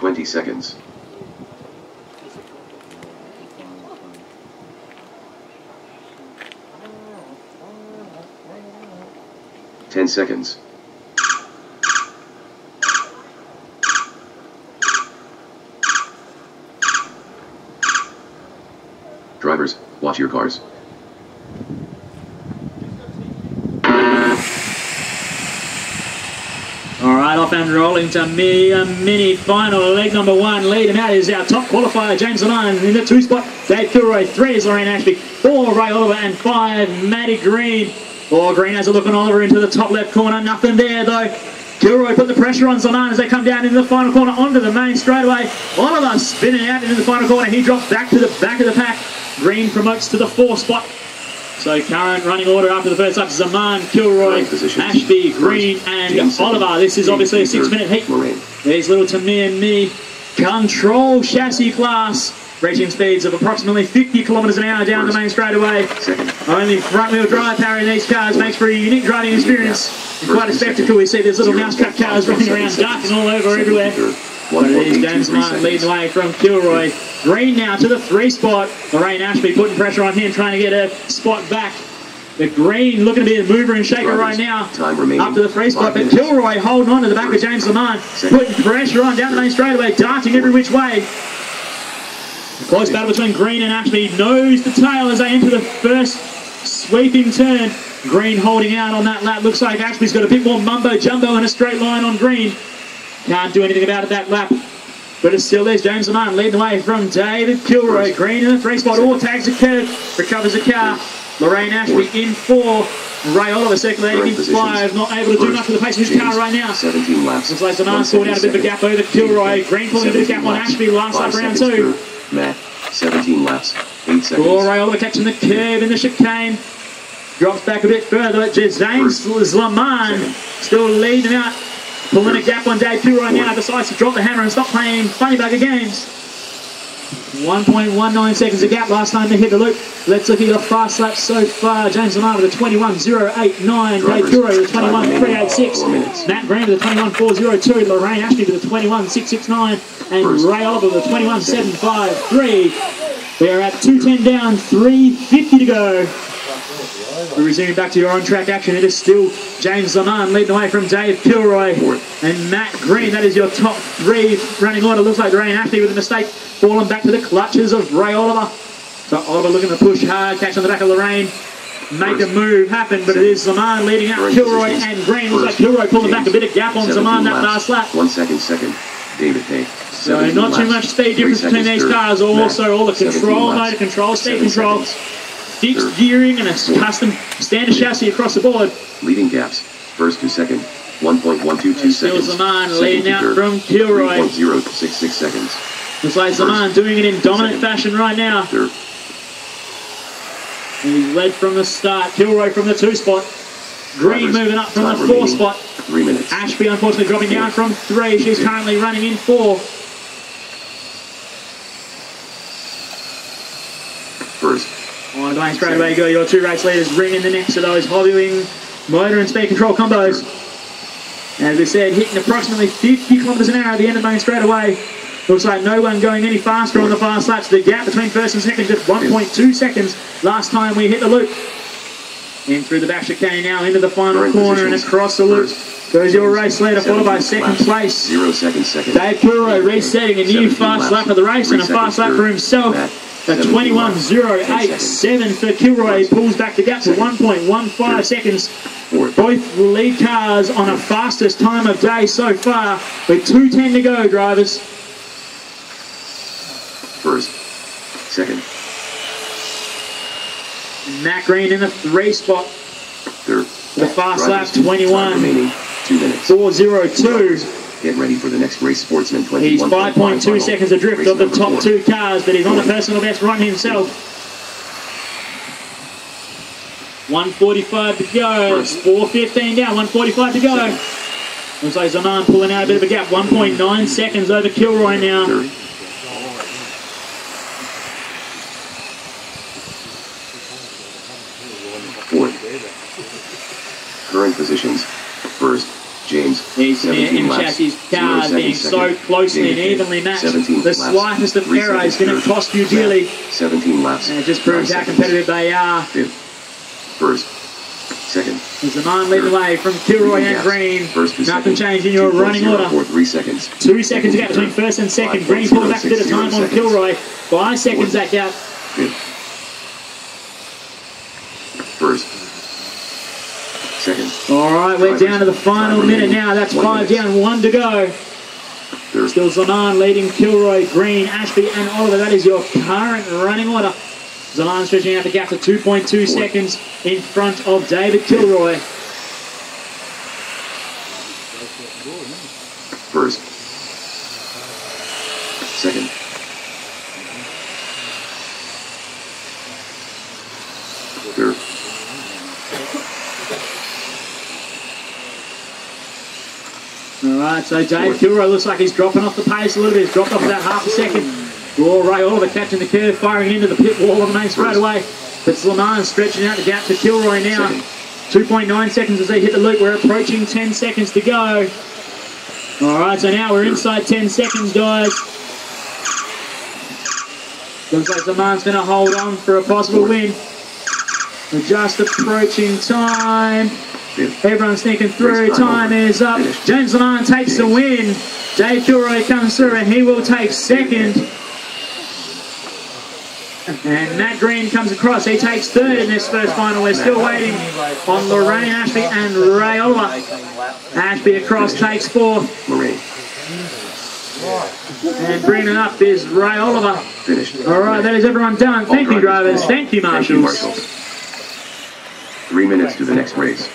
20 seconds. 10 seconds. Drivers, watch your cars. Alright, off and rolling to mini final. Leg number 1. Leading out is our top qualifier, James Lamont. In the 2 spot, Dave Kilroy. 3 is Lorraine Ashby. 4, Ray Oliver. And 5, Maddie Green. 4, Green has a look on Oliver into the top left corner. Nothing there though. Kilroy put the pressure on Zaman as they come down into the final corner onto the main straightaway. Oliver spinning out into the final corner. He drops back to the back of the pack. Green promotes to the 4 spot. So current running order after the first lap: Zaman, Kilroy, Ashby, Green, and Oliver. This is obviously a 6-minute heat. There's little to me control chassis class, reaching speeds of approximately 50 kilometres an hour down the main straightaway. Only front-wheel drive power in these cars makes for a unique driving experience. And quite a spectacle. We see these little mousetrap cars running around, darting all over everywhere. But it is James Martin leading the way from Kilroy. Green now to the 3 spot. Lorraine Ashby putting pressure on him, trying to get a spot back. The Green looking to be a mover and shaker right now. Up to the 3 spot, but Kilroy holding on to the back of James Lamont, putting pressure on down the main straightaway, darting every which way. Close battle between Green and Ashby, nose to tail as they enter the first sweeping turn. Green holding out on that lap. Looks like Ashby's got a bit more mumbo jumbo in a straight line on Green. Can't do anything about it that lap. But it's still there's James Lamont leading the way from David Kilroy. Green in the 3 spot, all tags a curve, recovers a car. Lorraine Ashby in 4. Ray Oliver circulating in 5. Not able to do much with the pace of his car right now. 17 laps. Looks like Lamont pulled out a bit of a gap over Kilroy. Green pulling a bit of a gap on Ashby last lap round 2. Matt, 17 laps, 8 seconds. Ray Oliver catching the curve in the chicane. Drops back a bit further. James Lamont still leading out. Pulling a gap on Dave Kilroy now, decides to drop the hammer and stop playing funny bugger games. 1.19 seconds of gap last time they hit the loop. Let's look at your fast laps so far. James Lamont with a 21.089. Dave Kilroy with a 21.386. Matt Green with a 21.402. Lorraine Ashby with a 21.669. And Ray Oliver with a 21.753. We are at 2:10 down, 3:50 to go. We're resuming back to your on-track action. It is still James Lamont leading the way from Dave Kilroy and Matt Green. That is your top 3 running order. Looks like Lorraine Ashby with a mistake, falling back to the clutches of Ray Oliver. So Oliver looking to push hard, catch on the back of Lorraine, make a move happen, but it is Lamont leading out Kilroy and Green. Looks like Kilroy pulling back a bit of gap on Lamont that last lap. 1 second, David Hay. So not too much speed difference between these cars. Also all the control, motor control, speed control. Fixed gearing and a custom standard chassis across the board. Leading gaps. First to second, 1.122 seconds. Lamont leading out from Kilroy. 3.066 seconds. Looks like Lamont doing it in dominant fashion right now. Third. He's led from the start. Kilroy from the 2 spot. Green moving up from the 4 spot. 3 minutes. Ashby unfortunately dropping down from 3. She's currently running in 4. First. On the main straightaway you go, your 2 race leaders ringing the necks of those hobbying motor and speed control combos. As we said, hitting approximately 50 kilometres an hour at the end of the main straightaway. Looks like no one going any faster on the fast laps. The gap between first and second just 1.2 seconds last time we hit the loop. In through the back chicane now into the final corner and across the loop goes your race leader, followed by second place. 0 seconds. Dave Kilroy resetting a new fast lap of the race and a fast lap for himself. A 21.087 for Kilroy pulls back the gap to 1.15 seconds. Both lead cars on a fastest time of day so far with 2:10 to go, drivers. First, second. Matt Green in the 3 spot. Third. The fast lap 21.402. Get ready for the next race, Sportsman 21. He's 5.2 seconds adrift of the top 2 cars, but he's on a personal best run himself. 1:45 to go. It's 4:15 down, 1:45 to go. Looks like Zaman pulling out a bit of a gap. 1.9 seconds over Kilroy now. Fourth. Current positions. First, James. He's in chassis cars being running so closely and evenly matched. The slightest of error is going to cost you dearly. 17 laps. And it just proves how competitive they are. Fifth. First. Second. There's the 9 leading the way from Kilroy and Green. Nothing changed in your running order. 3 seconds. 2 seconds gap between first and second. Green pulling back a bit of time on Kilroy. 5 seconds that gap. Fifth. First. Second. All right, we're down to the final minute now. That's 5 down, 1 to go. Still Zanan leading Kilroy, Green, Ashby and Oliver. That is your current running order. Zanan stretching out the gap to 2.2 seconds in front of David Kilroy. First. Second. Third. All right, so Dave Kilroy looks like he's dropping off the pace a little bit. He's dropped off about half a second. Ray Oliver catching the curve, firing into the pit wall on the main straightaway. But Slaman stretching out the gap to Kilroy now. 2.9 seconds as they hit the loop. We're approaching 10 seconds to go. All right, so now we're inside 10 seconds, guys. Looks like Slaman's going to hold on for a possible win. We're just approaching time. Everyone's sneaking through. Time is up. James Lamar takes the win. Dave Kilroy comes through and he will take second. And Matt Green comes across. He takes third in this first final. We're still waiting on Lorraine Ashby and Ray Oliver. Ashby across takes fourth. And bringing it up is Ray Oliver. All right, that is everyone done. Thank you, drivers. Thank you, marshals. 3 minutes to the next race.